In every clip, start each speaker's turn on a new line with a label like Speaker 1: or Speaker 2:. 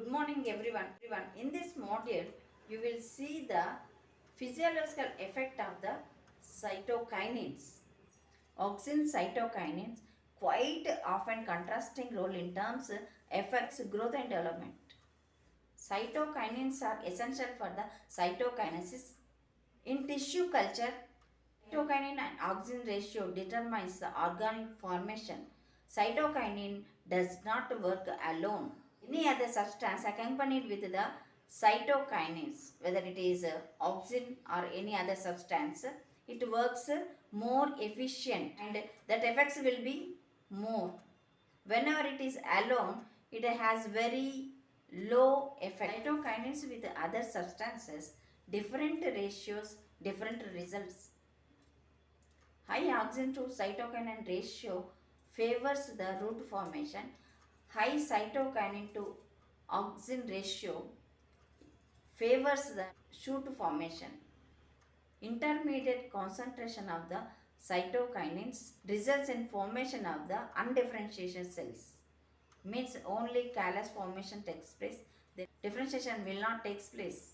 Speaker 1: Good morning everyone. In this module, you will see the physiological effect of the cytokinins. Auxin cytokinins quite often contrasting role in terms affects growth and development. Cytokinins are essential for the cytokinesis. In tissue culture, cytokinin and auxin ratio determines the organic formation. Cytokinin does not work alone. Any other substance accompanied with the cytokinins, whether it is auxin or any other substance, it works more efficient and that effects will be more. Whenever it is alone, it has very low effect. Cytokinins with other substances, different ratios, different results. High auxin to cytokinin ratio favors the root formation. High cytokinin to auxin ratio favors the shoot formation. Intermediate concentration of the cytokinins results in formation of the undifferentiated cells. Means only callus formation takes place. The differentiation will not take place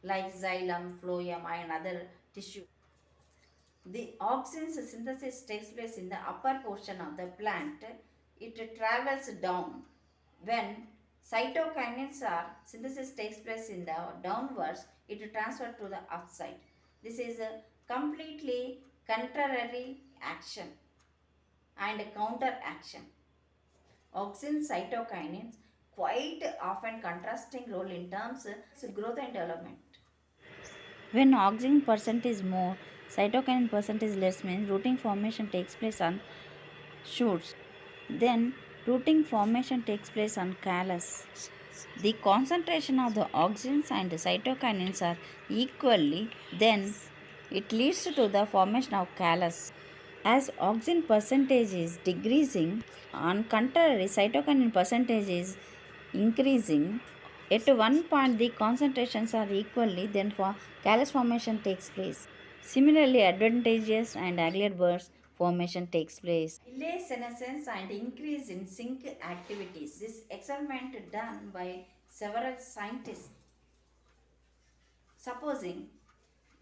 Speaker 1: like xylem, phloem and other tissue. The auxin synthesis takes place in the upper portion of the plant. It travels down. When cytokinins are synthesis takes place in the downwards, it transfers to the upside. This is a completely contrary action and counter action. Auxin cytokinins quite often contrasting role in terms of growth and development.
Speaker 2: When auxin percent is more, cytokinin percent is less, means rooting formation takes place on shoots. Then rooting formation takes place on callus. The concentration of the auxins and the cytokinins are equally, then it leads to the formation of callus. As auxin percentage is decreasing, on contrary cytokinin percentage is increasing. At one point the concentrations are equally, then for callus formation takes place. Similarly, advantageous and uglier bursts formation takes place.
Speaker 1: Delay senescence and increase in zinc activities. This experiment done by several scientists. Supposing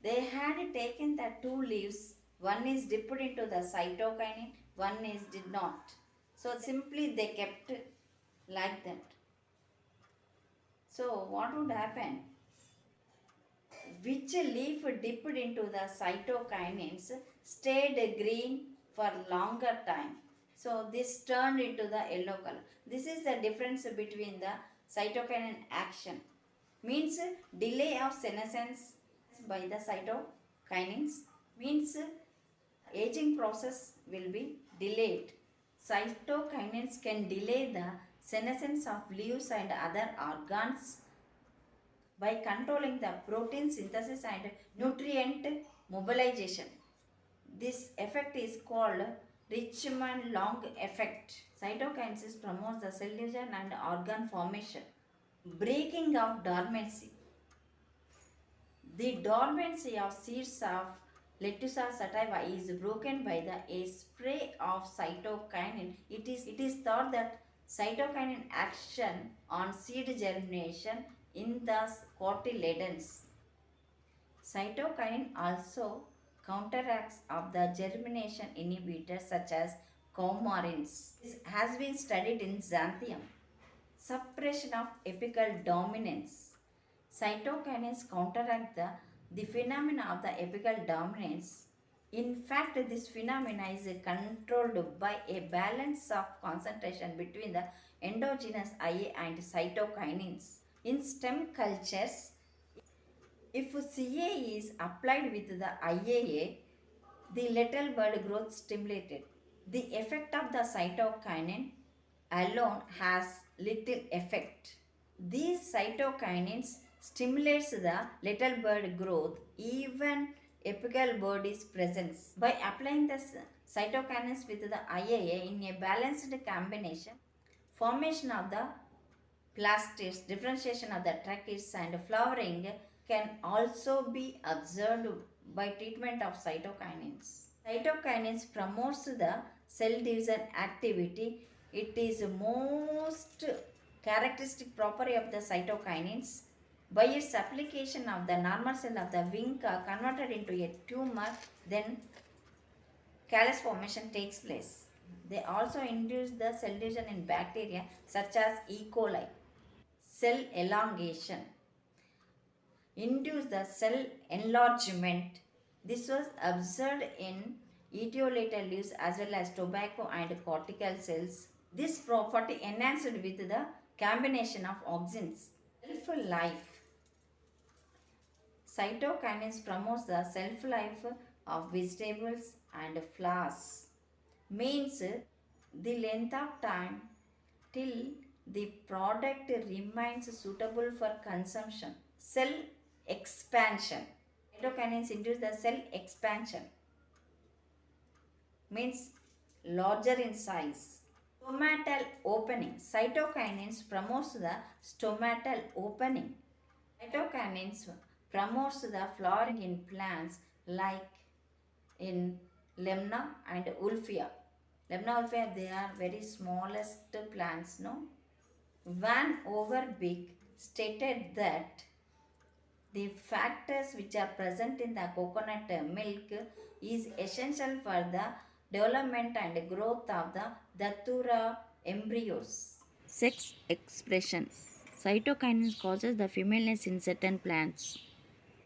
Speaker 1: they had taken the two leaves, one is dipped into the cytokinin, one is did not. So simply they kept like that. So what would happen? Which leaf dipped into the cytokinins stayed green for longer time. So this turned into the yellow color. This is the difference between the cytokinin action. Means delay of senescence by the cytokinins. Means aging process will be delayed. Cytokinins can delay the senescence of leaves and other organs by controlling the protein synthesis and nutrient mobilization. This effect is called Richmond-Long effect. Cytokinins promotes the cell division and organ formation. Breaking of dormancy. The dormancy of seeds of Lettuce sativa is broken by a spray of cytokinin. It is thought that cytokinin action on seed germination in the cotyledons. Cytokinin also counteracts of the germination inhibitors such as coumarins. This has been studied in xanthium. Suppression of apical dominance. Cytokinins counteract the phenomena of the apical dominance. In fact, this phenomena is controlled by a balance of concentration between the endogenous IA and cytokinins. In stem cultures, if CA is applied with the IAA, the little bird growth stimulated. The effect of the cytokinin alone has little effect. These cytokinins stimulates the little bird growth even apical bird is present. By applying the cytokinins with the IAA in a balanced combination, formation of the plastids, differentiation of the tracheids and flowering can also be observed by treatment of cytokinins. Cytokinins promotes the cell division activity. It is most Characteristic property of the cytokinins. By its application of the normal cell of the wing are converted into a tumor, then callus formation takes place. They also induce the cell division in bacteria such as E. coli. Cell elongation induce the cell enlargement. This was observed in etiolated leaves as well as tobacco and cortical cells. This property enhanced with the combination of auxins. Self-life. Cytokinins promotes the self-life of vegetables and flowers. Means the length of time till the product remains suitable for consumption. Cell expansion. Cytokinins induce the cell expansion, means larger in size. Stomatal opening. Cytokinins promotes the stomatal opening. Cytokinins promotes the flowering in plants like in Lemna and Ulfia. Lemna Ulfia, they are very smallest plants, no? Van Overbeek stated that the factors which are present in the coconut milk is essential for the development and growth of the datura embryos.
Speaker 2: Sex expression. Cytokinins causes the femaleness in certain plants.